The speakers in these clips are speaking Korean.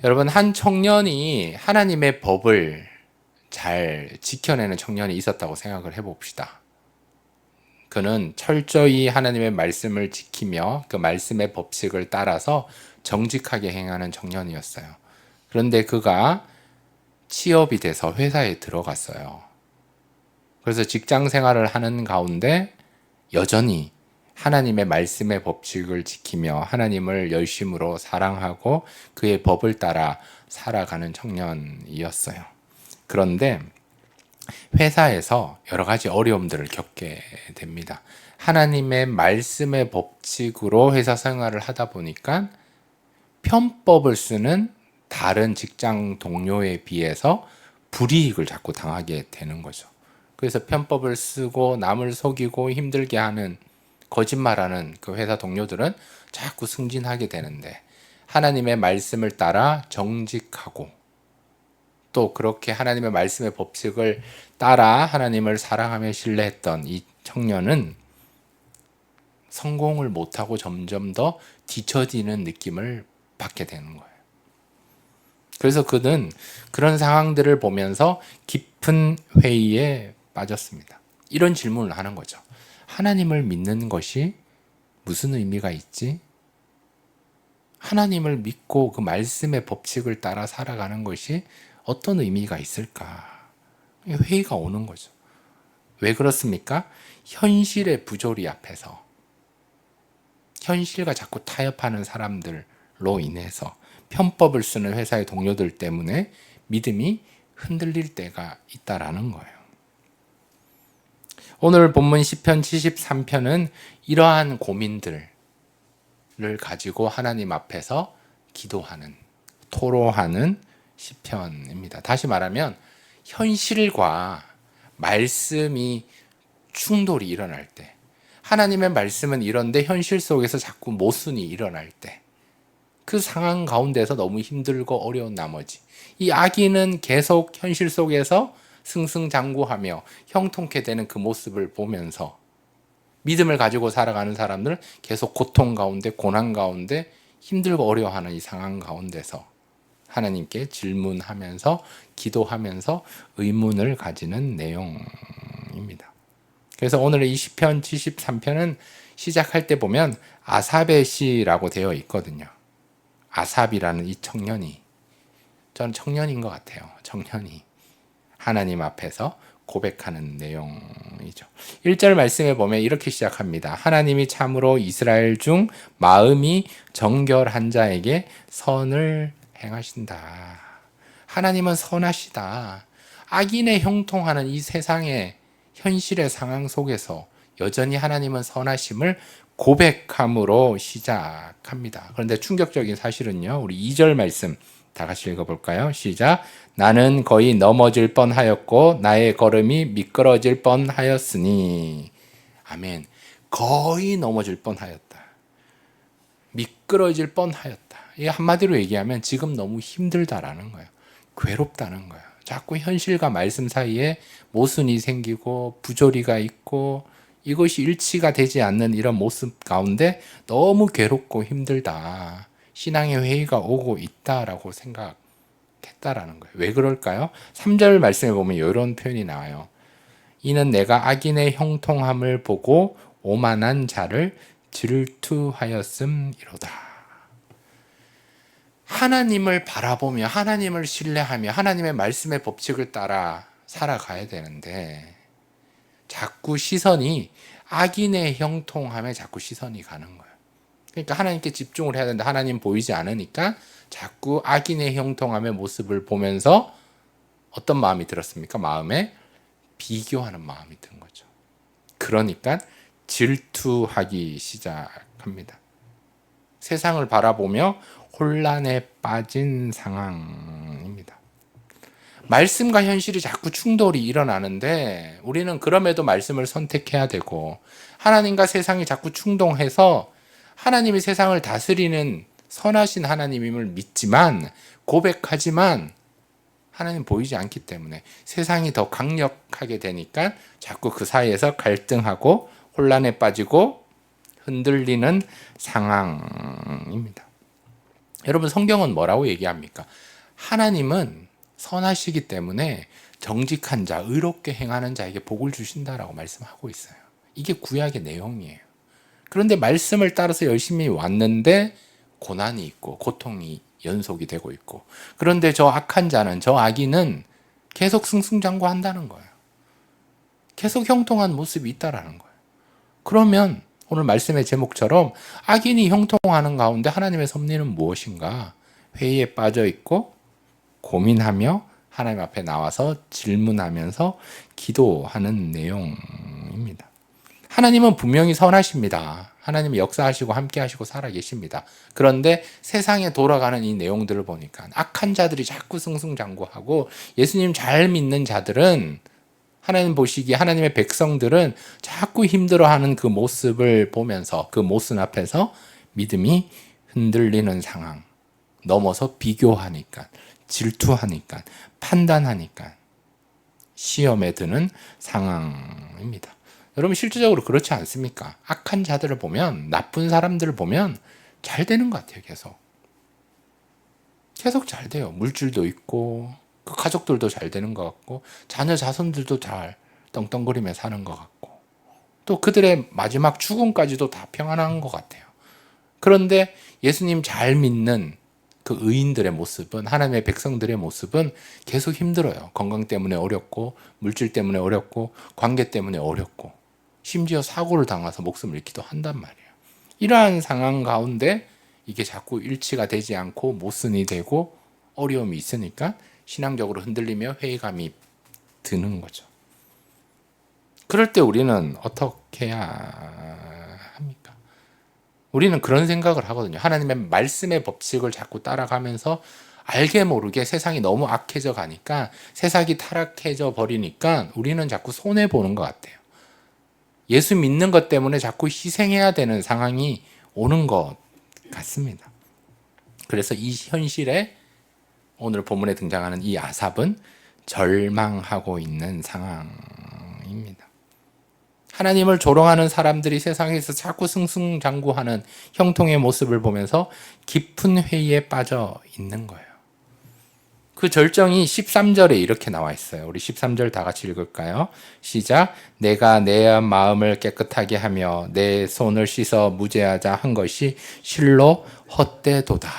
여러분, 한 청년이 하나님의 법을 잘 지켜내는 청년이 있었다고 생각을 해봅시다. 그는 철저히 하나님의 말씀을 지키며 그 말씀의 법칙을 따라서 정직하게 행하는 청년이었어요. 그런데 그가 취업이 돼서 회사에 들어갔어요. 그래서 직장 생활을 하는 가운데 여전히 하나님의 말씀의 법칙을 지키며 하나님을 열심으로 사랑하고 그의 법을 따라 살아가는 청년이었어요. 그런데 회사에서 여러 가지 어려움들을 겪게 됩니다. 하나님의 말씀의 법칙으로 회사 생활을 하다 보니까 편법을 쓰는 다른 직장 동료에 비해서 불이익을 자꾸 당하게 되는 거죠. 그래서 편법을 쓰고 남을 속이고 힘들게 하는 거짓말하는 그 회사 동료들은 자꾸 승진하게 되는데, 하나님의 말씀을 따라 정직하고 또 그렇게 하나님의 말씀의 법칙을 따라 하나님을 사랑하며 신뢰했던 이 청년은 성공을 못하고 점점 더 뒤처지는 느낌을 받게 되는 거예요. 그래서 그는 그런 상황들을 보면서 깊은 회의에 빠졌습니다. 이런 질문을 하는 거죠. 하나님을 믿는 것이 무슨 의미가 있지? 하나님을 믿고 그 말씀의 법칙을 따라 살아가는 것이 어떤 의미가 있을까? 회의가 오는 거죠. 왜 그렇습니까? 현실의 부조리 앞에서, 현실과 자꾸 타협하는 사람들로 인해서, 편법을 쓰는 회사의 동료들 때문에 믿음이 흔들릴 때가 있다라는 거예요. 오늘 본문 시편 73편은 이러한 고민들을 가지고 하나님 앞에서 기도하는, 토로하는 시편입니다. 다시 말하면 현실과 말씀이 충돌이 일어날 때, 하나님의 말씀은 이런데 현실 속에서 자꾸 모순이 일어날 때, 그 상황 가운데서 너무 힘들고 어려운 나머지 이 아기는 계속 현실 속에서 승승장구하며 형통케 되는 그 모습을 보면서 믿음을 가지고 살아가는 사람들은 계속 고통 가운데, 고난 가운데, 힘들고 어려워하는 이 상황 가운데서 하나님께 질문하면서 기도하면서 의문을 가지는 내용입니다. 그래서 오늘 이 시편 73편은 시작할 때 보면 아삽의 시라고 되어 있거든요. 아삽이라는 이 청년이, 저는 청년인 것 같아요. 청년이 하나님 앞에서 고백하는 내용이죠. 1절 말씀에 보면 이렇게 시작합니다. 하나님이 참으로 이스라엘 중 마음이 정결한 자에게 선을 행하신다. 하나님은 선하시다. 악인의 형통하는 이 세상의 현실의 상황 속에서 여전히 하나님은 선하심을 고백함으로 시작합니다. 그런데 충격적인 사실은요, 우리 2절 말씀 다 같이 읽어볼까요? 시작. 나는 거의 넘어질 뻔하였고 나의 걸음이 미끄러질 뻔하였으니. 아멘. 거의 넘어질 뻔하였다. 미끄러질 뻔하였다. 이 한마디로 얘기하면 지금 너무 힘들다라는 거예요. 괴롭다는 거예요. 자꾸 현실과 말씀 사이에 모순이 생기고 부조리가 있고 이것이 일치가 되지 않는 이런 모습 가운데 너무 괴롭고 힘들다. 신앙의 회의가 오고 있다라고 생각했다라는 거예요. 왜 그럴까요? 3절 말씀에 보면 이런 표현이 나와요. 이는 내가 악인의 형통함을 보고 오만한 자를 질투하였음이로다. 하나님을 바라보며 하나님을 신뢰하며 하나님의 말씀의 법칙을 따라 살아가야 되는데 자꾸 시선이 악인의 형통함에 자꾸 시선이 가는 거예요. 그러니까 하나님께 집중을 해야 되는데 하나님 보이지 않으니까 자꾸 악인의 형통함의 모습을 보면서 어떤 마음이 들었습니까? 마음에 비교하는 마음이 든 거죠. 그러니까 질투하기 시작합니다. 세상을 바라보며 혼란에 빠진 상황입니다. 말씀과 현실이 자꾸 충돌이 일어나는데 우리는 그럼에도 말씀을 선택해야 되고, 하나님과 세상이 자꾸 충동해서 하나님이 세상을 다스리는 선하신 하나님임을 믿지만, 고백하지만 하나님 보이지 않기 때문에 세상이 더 강력하게 되니까 자꾸 그 사이에서 갈등하고 혼란에 빠지고 흔들리는 상황입니다. 여러분 성경은 뭐라고 얘기합니까? 하나님은 선하시기 때문에 정직한 자, 의롭게 행하는 자에게 복을 주신다라고 말씀하고 있어요. 이게 구약의 내용이에요. 그런데 말씀을 따라서 열심히 왔는데 고난이 있고 고통이 연속이 되고 있고, 그런데 저 악한 자는, 저 악인은 계속 승승장구한다는 거예요. 계속 형통한 모습이 있다라는 거예요. 그러면 오늘 말씀의 제목처럼 악인이 형통하는 가운데 하나님의 섭리는 무엇인가? 회의에 빠져 있고 고민하며 하나님 앞에 나와서 질문하면서 기도하는 내용입니다. 하나님은 분명히 선하십니다. 하나님이 역사하시고 함께 하시고 살아계십니다. 그런데 세상에 돌아가는 이 내용들을 보니까 악한 자들이 자꾸 승승장구하고, 예수님 잘 믿는 자들은, 하나님 보시기에 하나님의 백성들은 자꾸 힘들어하는 그 모습을 보면서, 그 모습 앞에서 믿음이 흔들리는 상황, 넘어서 비교하니까, 질투하니까, 판단하니까 시험에 드는 상황입니다. 여러분 실질적으로 그렇지 않습니까? 악한 자들을 보면, 나쁜 사람들을 보면 잘 되는 것 같아요. 계속 잘 돼요. 물질도 있고, 그 가족들도 잘 되는 것 같고, 자녀 자손들도 잘 떵떵거리며 사는 것 같고, 또 그들의 마지막 죽음까지도 다 평안한 것 같아요. 그런데 예수님 잘 믿는 그 의인들의 모습은, 하나님의 백성들의 모습은 계속 힘들어요. 건강 때문에 어렵고, 물질 때문에 어렵고, 관계 때문에 어렵고, 심지어 사고를 당해서 목숨을 잃기도 한단 말이에요. 이러한 상황 가운데 이게 자꾸 일치가 되지 않고 모순이 되고 어려움이 있으니까 신앙적으로 흔들리며 회의감이 드는 거죠. 그럴 때 우리는 어떻게 해야 합니까? 우리는 그런 생각을 하거든요. 하나님의 말씀의 법칙을 자꾸 따라가면서 알게 모르게 세상이 너무 악해져 가니까, 세상이 타락해져 버리니까 우리는 자꾸 손해보는 것 같아요. 예수 믿는 것 때문에 자꾸 희생해야 되는 상황이 오는 것 같습니다. 그래서 이 현실에 오늘 본문에 등장하는 이 아삽은 절망하고 있는 상황입니다. 하나님을 조롱하는 사람들이 세상에서 자꾸 승승장구하는 형통의 모습을 보면서 깊은 회의에 빠져 있는 거예요. 그 절정이 13절에 이렇게 나와 있어요. 우리 13절 다 같이 읽을까요? 시작. 내가 내 마음을 깨끗하게 하며 내 손을 씻어 무죄하자 한 것이 실로 헛되도다.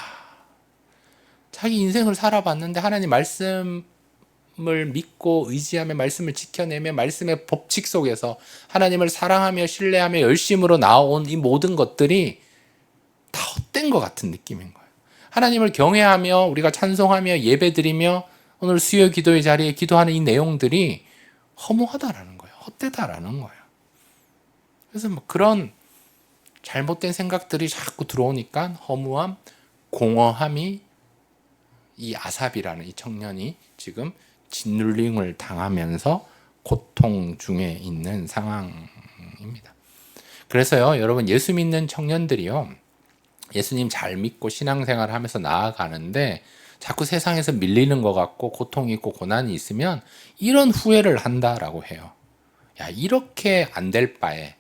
자기 인생을 살아봤는데 하나님 말씀을 믿고 의지하며 말씀을 지켜내며 말씀의 법칙 속에서 하나님을 사랑하며 신뢰하며 열심으로 나온 이 모든 것들이 다 헛된 것 같은 느낌인 거예요. 하나님을 경외하며 우리가 찬송하며 예배드리며 오늘 수요 기도의 자리에 기도하는 이 내용들이 허무하다라는 거예요. 헛되다라는 거예요. 그래서 뭐 그런 잘못된 생각들이 자꾸 들어오니까 허무함, 공허함이, 이 아삽이라는 이 청년이 지금 짓눌림을 당하면서 고통 중에 있는 상황입니다. 그래서요, 여러분 예수 믿는 청년들이요, 예수님 잘 믿고 신앙생활을 하면서 나아가는데 자꾸 세상에서 밀리는 것 같고 고통이 있고 고난이 있으면 이런 후회를 한다라고 해요. 야, 이렇게 안 될 바에,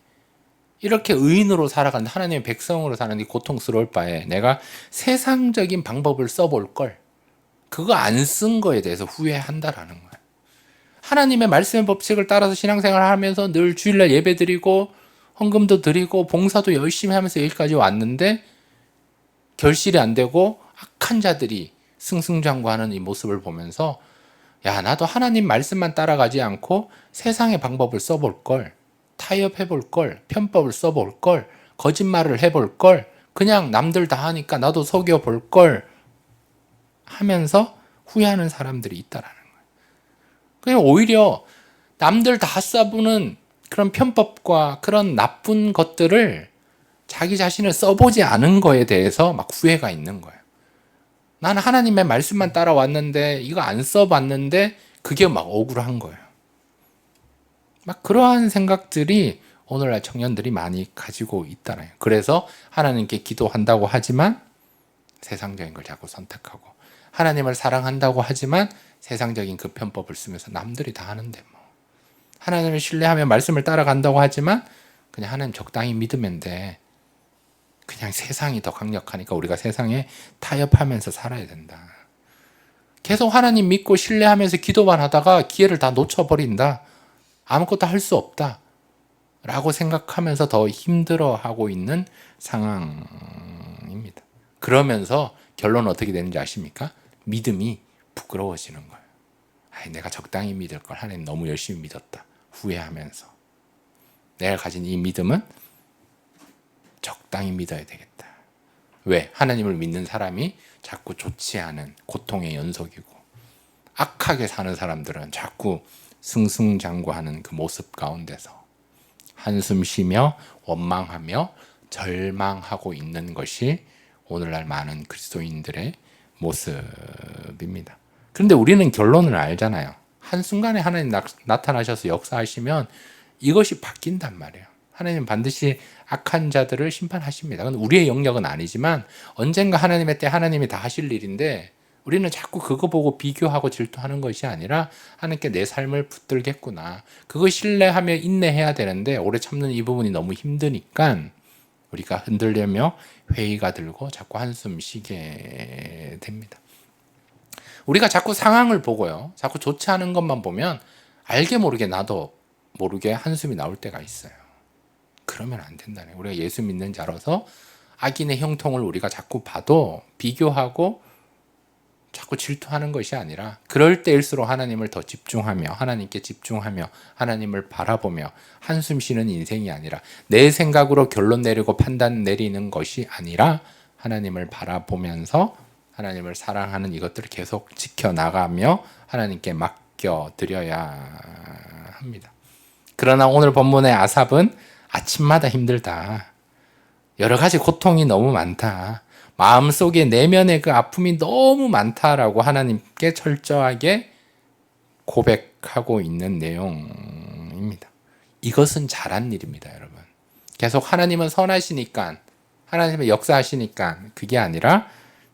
이렇게 의인으로 살아가는 하나님의 백성으로 사는 게 고통스러울 바에 내가 세상적인 방법을 써볼 걸, 그거 안 쓴 거에 대해서 후회한다라는 거예요. 하나님의 말씀의 법칙을 따라서 신앙생활을 하면서 늘 주일날 예배드리고 헌금도 드리고 봉사도 열심히 하면서 여기까지 왔는데 결실이 안 되고 악한 자들이 승승장구하는 이 모습을 보면서, 야, 나도 하나님 말씀만 따라가지 않고 세상의 방법을 써볼 걸, 타협해 볼 걸, 편법을 써볼 걸, 거짓말을 해볼 걸, 그냥 남들 다 하니까 나도 속여 볼 걸 하면서 후회하는 사람들이 있다라는 거예요. 그냥 오히려 남들 다 써보는 그런 편법과 그런 나쁜 것들을 자기 자신을 써보지 않은 거에 대해서 막 후회가 있는 거예요. 나는 하나님의 말씀만 따라왔는데 이거 안 써봤는데 그게 막 억울한 거예요. 막 그러한 생각들이 오늘날 청년들이 많이 가지고 있다는. 그래서 하나님께 기도한다고 하지만 세상적인 걸 자꾸 선택하고, 하나님을 사랑한다고 하지만 세상적인 그 편법을 쓰면서 남들이 다 하는데 뭐, 하나님을 신뢰하며 말씀을 따라간다고 하지만 그냥 하나님 적당히 믿으면 돼, 그냥 세상이 더 강력하니까 우리가 세상에 타협하면서 살아야 된다. 계속 하나님 믿고 신뢰하면서 기도만 하다가 기회를 다 놓쳐버린다. 아무것도 할 수 없다. 라고 생각하면서 더 힘들어하고 있는 상황입니다. 그러면서 결론은 어떻게 되는지 아십니까? 믿음이 부끄러워지는 거예요. 내가 적당히 믿을 걸 하나님 너무 열심히 믿었다. 후회하면서. 내가 가진 이 믿음은 적당히 믿어야 되겠다. 왜? 하나님을 믿는 사람이 자꾸 좋지 않은 고통의 연속이고 악하게 사는 사람들은 자꾸 승승장구하는 그 모습 가운데서 한숨 쉬며 원망하며 절망하고 있는 것이 오늘날 많은 그리스도인들의 모습입니다. 그런데 우리는 결론을 알잖아요. 한순간에 하나님 나타나셔서 역사하시면 이것이 바뀐단 말이에요. 하나님 반드시 악한 자들을 심판하십니다. 그건 우리의 영역은 아니지만 언젠가 하나님의 때 하나님이 다 하실 일인데 우리는 자꾸 그거 보고 비교하고 질투하는 것이 아니라 하나님께 내 삶을 붙들겠구나. 그거 신뢰하며 인내해야 되는데 오래 참는 이 부분이 너무 힘드니까 우리가 흔들려며 회의가 들고 자꾸 한숨 쉬게 됩니다. 우리가 자꾸 상황을 보고요. 자꾸 좋지 않은 것만 보면 알게 모르게 나도 모르게 한숨이 나올 때가 있어요. 그러면 안 된다네. 우리가 예수 믿는 자라서 악인의 형통을 우리가 자꾸 봐도 비교하고 자꾸 질투하는 것이 아니라 그럴 때일수록 하나님을 더 집중하며 하나님께 집중하며 하나님을 바라보며 한숨 쉬는 인생이 아니라 내 생각으로 결론 내리고 판단 내리는 것이 아니라 하나님을 바라보면서 하나님을 사랑하는 이것들을 계속 지켜나가며 하나님께 맡겨드려야 합니다. 그러나 오늘 본문의 아삽은 아침마다 힘들다. 여러 가지 고통이 너무 많다. 마음속에 내면의 그 아픔이 너무 많다라고 하나님께 철저하게 고백하고 있는 내용입니다. 이것은 잘한 일입니다, 여러분. 계속 하나님은 선하시니까, 하나님의 역사하시니까 그게 아니라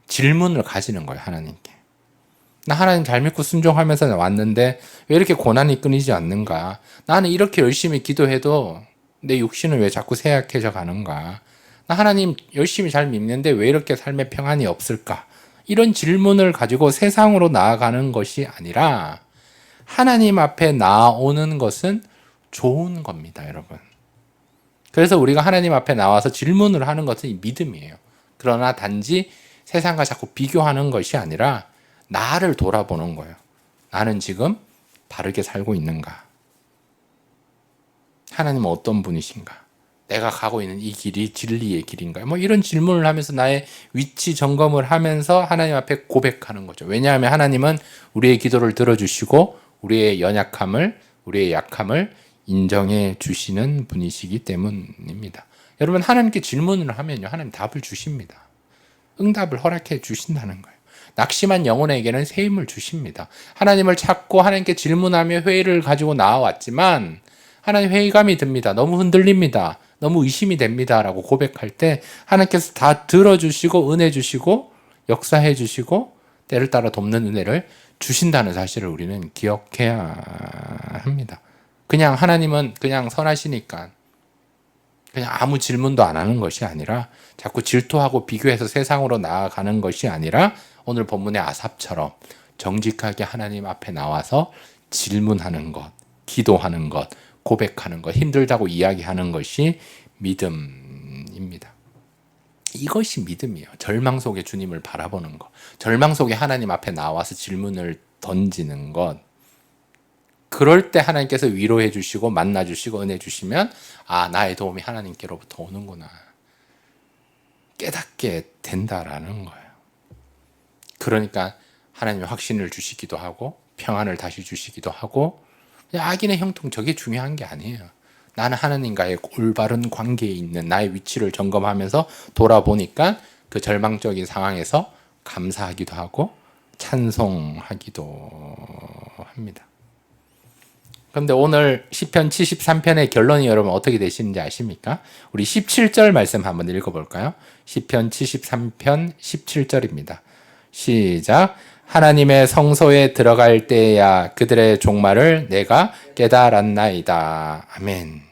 질문을 가지는 거예요, 하나님께. 나 하나님 잘 믿고 순종하면서 왔는데 왜 이렇게 고난이 끊이지 않는가? 나는 이렇게 열심히 기도해도 내 육신은 왜 자꾸 쇠약해져 가는가? 나 하나님 열심히 잘 믿는데 왜 이렇게 삶에 평안이 없을까? 이런 질문을 가지고 세상으로 나아가는 것이 아니라 하나님 앞에 나오는 것은 좋은 겁니다, 여러분. 그래서 우리가 하나님 앞에 나와서 질문을 하는 것은 믿음이에요. 그러나 단지 세상과 자꾸 비교하는 것이 아니라 나를 돌아보는 거예요. 나는 지금 바르게 살고 있는가? 하나님은 어떤 분이신가? 내가 가고 있는 이 길이 진리의 길인가요? 이런 질문을 하면서 나의 위치 점검을 하면서 하나님 앞에 고백하는 거죠. 왜냐하면 하나님은 우리의 기도를 들어주시고 우리의 연약함을, 우리의 약함을 인정해 주시는 분이시기 때문입니다. 여러분, 하나님께 질문을 하면요, 하나님 답을 주십니다. 응답을 허락해 주신다는 거예요. 낙심한 영혼에게는 새 힘을 주십니다. 하나님을 찾고 하나님께 질문하며 회의를 가지고 나와왔지만 하나님 회의감이 듭니다. 너무 흔들립니다. 너무 의심이 됩니다. 라고 고백할 때 하나님께서 다 들어주시고 은혜 주시고 역사해 주시고 때를 따라 돕는 은혜를 주신다는 사실을 우리는 기억해야 합니다. 그냥 하나님은 그냥 선하시니까 그냥 아무 질문도 안 하는 것이 아니라 자꾸 질투하고 비교해서 세상으로 나아가는 것이 아니라 오늘 본문의 아삽처럼 정직하게 하나님 앞에 나와서 질문하는 것, 기도하는 것, 고백하는 것, 힘들다고 이야기하는 것이 믿음입니다. 이것이 믿음이에요. 절망 속에 주님을 바라보는 것, 절망 속에 하나님 앞에 나와서 질문을 던지는 것. 그럴 때 하나님께서 위로해 주시고 만나 주시고 은혜 주시면 나의 도움이 하나님께로부터 오는구나 깨닫게 된다라는 거예요. 그러니까 하나님이 확신을 주시기도 하고 평안을 다시 주시기도 하고 악인의 형통 저게 중요한 게 아니에요. 나는 하나님과의 올바른 관계에 있는 나의 위치를 점검하면서 돌아보니까 그 절망적인 상황에서 감사하기도 하고 찬송하기도 합니다. 그런데 오늘 시편 73편의 결론이 여러분 어떻게 되시는지 아십니까? 우리 17절 말씀 한번 읽어볼까요? 시편 73편 17절입니다. 시작. 하나님의 성소에 들어갈 때야 그들의 종말을 내가 깨달았나이다. 아멘.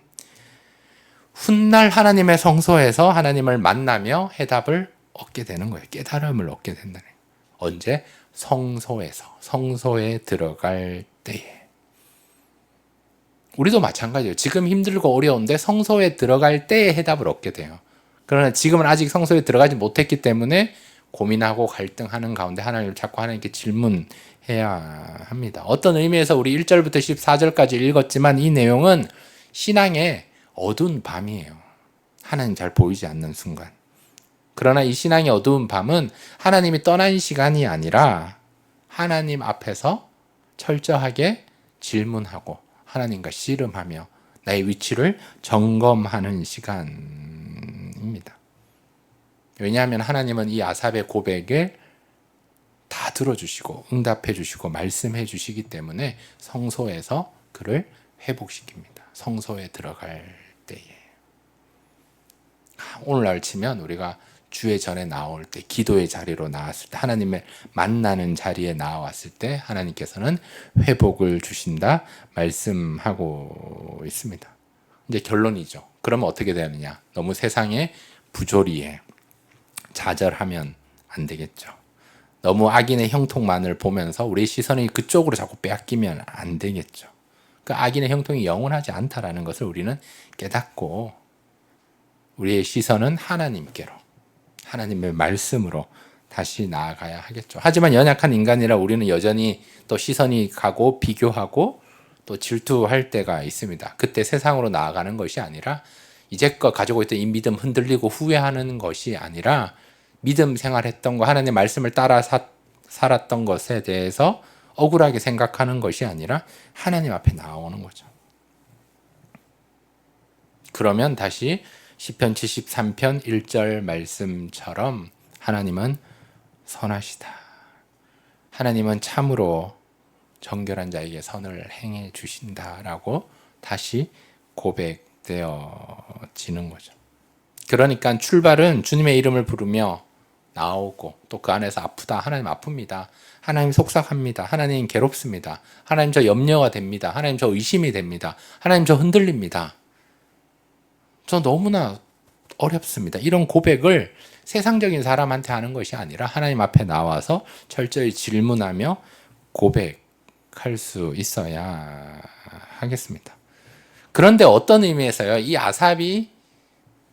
훗날 하나님의 성소에서 하나님을 만나며 해답을 얻게 되는 거예요. 깨달음을 얻게 된다는 거예요. 언제? 성소에서, 성소에 들어갈 때에. 우리도 마찬가지예요. 지금 힘들고 어려운데 성소에 들어갈 때에 해답을 얻게 돼요. 그러나 지금은 아직 성소에 들어가지 못했기 때문에 고민하고 갈등하는 가운데 하나님을 자꾸 하나님께 질문해야 합니다. 어떤 의미에서 우리 1절부터 14절까지 읽었지만 이 내용은 신앙의 어두운 밤이에요. 하나님 잘 보이지 않는 순간. 그러나 이 신앙의 어두운 밤은 하나님이 떠난 시간이 아니라 하나님 앞에서 철저하게 질문하고 하나님과 씨름하며 나의 위치를 점검하는 시간입니다. 왜냐하면 하나님은 이 아삽의 고백을 다 들어주시고 응답해 주시고 말씀해 주시기 때문에 성소에서 그를 회복시킵니다. 성소에 들어갈 때에. 오늘날 치면 우리가 주의 전에 나올 때, 기도의 자리로 나왔을 때, 하나님을 만나는 자리에 나왔을 때 하나님께서는 회복을 주신다 말씀하고 있습니다. 이제 결론이죠. 그러면 어떻게 되느냐? 너무 세상의 부조리에 좌절하면 안 되겠죠. 너무 악인의 형통만을 보면서 우리의 시선이 그쪽으로 자꾸 빼앗기면 안 되겠죠. 그 악인의 형통이 영원하지 않다라는 것을 우리는 깨닫고 우리의 시선은 하나님께로, 하나님의 말씀으로 다시 나아가야 하겠죠. 하지만 연약한 인간이라 우리는 여전히 또 시선이 가고 비교하고 또 질투할 때가 있습니다. 그때 세상으로 나아가는 것이 아니라 이제껏 가지고 있던 이 믿음 흔들리고 후회하는 것이 아니라 믿음 생활했던 거, 하나님의 말씀을 따라 살았던 것에 대해서 억울하게 생각하는 것이 아니라 하나님 앞에 나오는 거죠. 그러면 다시 시편 73편 1절 말씀처럼 하나님은 선하시다. 하나님은 참으로 정결한 자에게 선을 행해 주신다라고 다시 고백되어지는 거죠. 그러니까 출발은 주님의 이름을 부르며 나오고 또 그 안에서 아프다. 하나님 아픕니다. 하나님 속삭합니다. 하나님 괴롭습니다. 하나님 저 염려가 됩니다. 하나님 저 의심이 됩니다. 하나님 저 흔들립니다. 저 너무나 어렵습니다. 이런 고백을 세상적인 사람한테 하는 것이 아니라 하나님 앞에 나와서 철저히 질문하며 고백할 수 있어야 하겠습니다. 그런데 어떤 의미에서요, 이 아삽이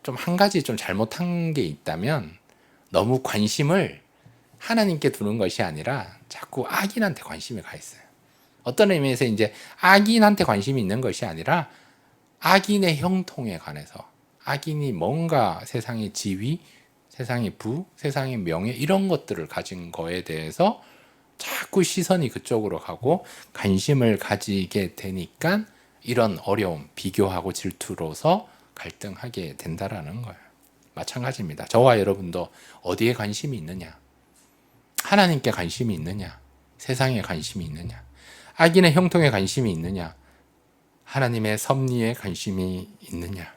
좀 한 가지 좀 잘못한 게 있다면 너무 관심을 하나님께 두는 것이 아니라 자꾸 악인한테 관심이 가 있어요. 어떤 의미에서 이제 악인한테 관심이 있는 것이 아니라 악인의 형통에 관해서, 악인이 뭔가 세상의 지위, 세상의 부, 세상의 명예 이런 것들을 가진 거에 대해서 자꾸 시선이 그쪽으로 가고 관심을 가지게 되니까 이런 어려움, 비교하고 질투로서 갈등하게 된다라는 거예요. 마찬가지입니다. 저와 여러분도 어디에 관심이 있느냐? 하나님께 관심이 있느냐? 세상에 관심이 있느냐? 악인의 형통에 관심이 있느냐? 하나님의 섭리에 관심이 있느냐?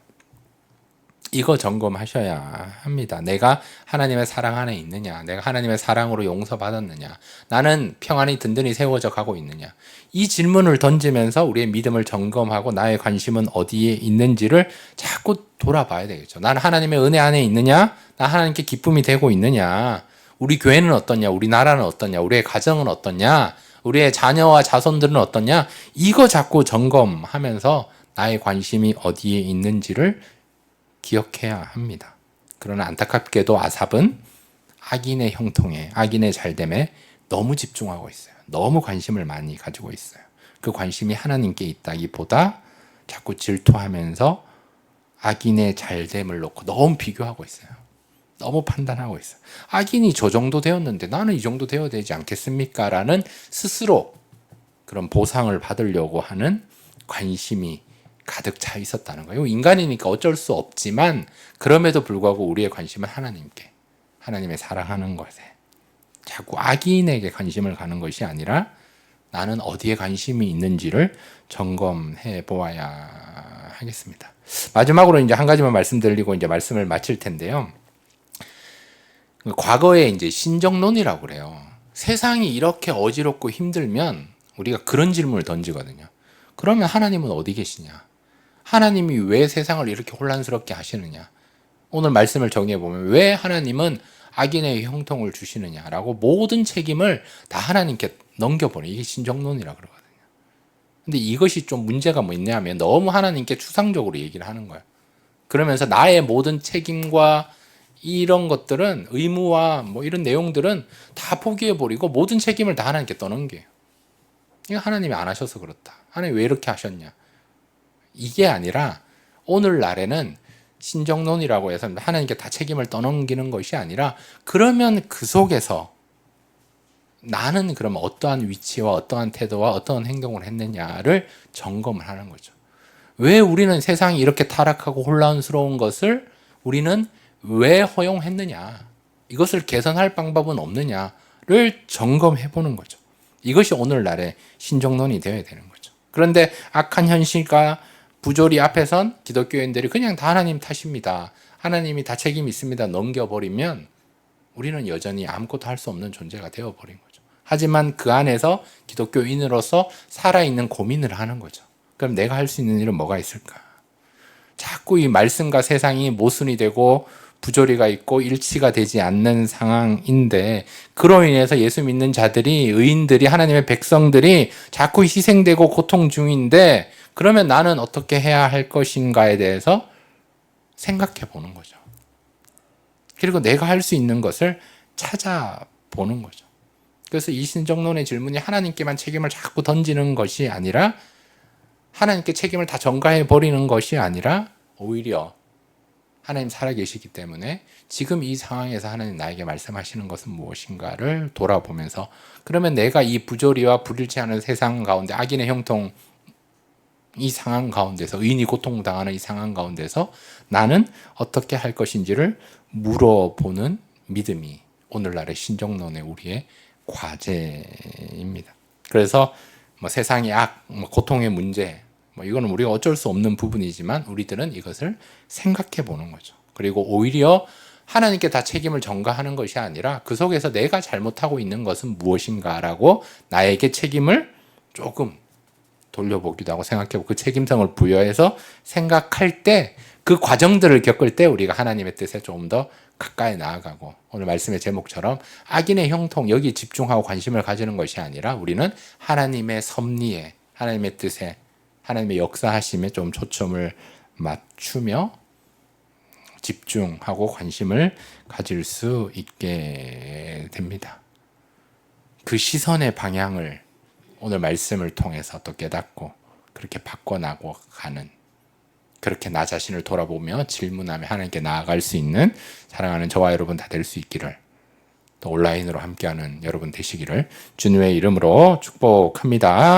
이거 점검하셔야 합니다. 내가 하나님의 사랑 안에 있느냐? 내가 하나님의 사랑으로 용서받았느냐? 나는 평안이 든든히 세워져 가고 있느냐? 이 질문을 던지면서 우리의 믿음을 점검하고 나의 관심은 어디에 있는지를 자꾸 돌아봐야 되겠죠. 나는 하나님의 은혜 안에 있느냐? 나 하나님께 기쁨이 되고 있느냐? 우리 교회는 어떠냐? 우리 나라는 어떠냐? 우리의 가정은 어떠냐? 우리의 자녀와 자손들은 어떠냐? 이거 자꾸 점검하면서 나의 관심이 어디에 있는지를 기억해야 합니다. 그러나 안타깝게도 아삽은 악인의 형통에, 악인의 잘됨에 너무 집중하고 있어요. 너무 관심을 많이 가지고 있어요. 그 관심이 하나님께 있다기보다 자꾸 질투하면서 악인의 잘됨을 놓고 너무 비교하고 있어요. 너무 판단하고 있어요. 악인이 저 정도 되었는데 나는 이 정도 되어야 되지 않겠습니까? 라는 스스로 그런 보상을 받으려고 하는 관심이 가득 차 있었다는 거예요. 인간이니까 어쩔 수 없지만 그럼에도 불구하고 우리의 관심은 하나님께, 하나님의 사랑하는 것에, 자꾸 악인에게 관심을 가는 것이 아니라 나는 어디에 관심이 있는지를 점검해 보아야 하겠습니다. 마지막으로 이제 한 가지만 말씀드리고 이제 말씀을 마칠 텐데요. 과거에 이제 신정론이라고 그래요. 세상이 이렇게 어지럽고 힘들면 우리가 그런 질문을 던지거든요. 그러면 하나님은 어디 계시냐? 하나님이 왜 세상을 이렇게 혼란스럽게 하시느냐? 오늘 말씀을 정리해보면 왜 하나님은 악인의 형통을 주시느냐라고 모든 책임을 다 하나님께 넘겨버려. 이게 신정론이라 그러거든요. 근데 이것이 좀 문제가 뭐 있냐면 너무 하나님께 추상적으로 얘기를 하는 거예요. 그러면서 나의 모든 책임과 이런 것들은 의무와 뭐 이런 내용들은 다 포기해버리고 모든 책임을 다 하나님께 떠넘겨요. 이거 하나님이 안 하셔서 그렇다. 하나님 왜 이렇게 하셨냐? 이게 아니라 오늘날에는 신정론이라고 해서 하나님께 다 책임을 떠넘기는 것이 아니라 그러면 그 속에서 나는 그러면 어떠한 위치와 어떠한 태도와 어떠한 행동을 했느냐를 점검을 하는 거죠. 왜 우리는 세상이 이렇게 타락하고 혼란스러운 것을 우리는 왜 허용했느냐? 이것을 개선할 방법은 없느냐를 점검해 보는 거죠. 이것이 오늘날의 신정론이 되어야 되는 거죠. 그런데 악한 현실과 부조리 앞에선 기독교인들이 그냥 다 하나님 탓입니다. 하나님이 다 책임 있습니다. 넘겨버리면 우리는 여전히 아무것도 할 수 없는 존재가 되어버린 거죠. 하지만 그 안에서 기독교인으로서 살아있는 고민을 하는 거죠. 그럼 내가 할 수 있는 일은 뭐가 있을까? 자꾸 이 말씀과 세상이 모순이 되고 부조리가 있고 일치가 되지 않는 상황인데 그로 인해서 예수 믿는 자들이 의인들이 하나님의 백성들이 자꾸 희생되고 고통 중인데 그러면 나는 어떻게 해야 할 것인가에 대해서 생각해 보는 거죠. 그리고 내가 할 수 있는 것을 찾아보는 거죠. 그래서 이 신정론의 질문이 하나님께만 책임을 자꾸 던지는 것이 아니라 하나님께 책임을 다 전가해 버리는 것이 아니라 오히려 하나님 살아계시기 때문에 지금 이 상황에서 하나님 나에게 말씀하시는 것은 무엇인가를 돌아보면서 그러면 내가 이 부조리와 불일치하는 세상 가운데 악인의 형통 이 상황 가운데서 의인이 고통당하는 이 상황 가운데서 나는 어떻게 할 것인지를 물어보는 믿음이 오늘날의 신정론의 우리의 과제입니다. 그래서 뭐 세상의 악, 고통의 문제, 이거는 우리가 어쩔 수 없는 부분이지만 우리들은 이것을 생각해 보는 거죠. 그리고 오히려 하나님께 다 책임을 전가하는 것이 아니라 그 속에서 내가 잘못하고 있는 것은 무엇인가라고 나에게 책임을 조금 돌려보기도 하고 생각해보고 그 책임성을 부여해서 생각할 때 그 과정들을 겪을 때 우리가 하나님의 뜻에 조금 더 가까이 나아가고 오늘 말씀의 제목처럼 악인의 형통 여기 집중하고 관심을 가지는 것이 아니라 우리는 하나님의 섭리에 하나님의 뜻에 하나님의 역사하심에 좀 초점을 맞추며 집중하고 관심을 가질 수 있게 됩니다. 그 시선의 방향을 오늘 말씀을 통해서 또 깨닫고 그렇게 바꿔나고 가는 그렇게 나 자신을 돌아보며 질문하며 하나님께 나아갈 수 있는 사랑하는 저와 여러분 다 될 수 있기를 또 온라인으로 함께하는 여러분 되시기를 주님의 이름으로 축복합니다.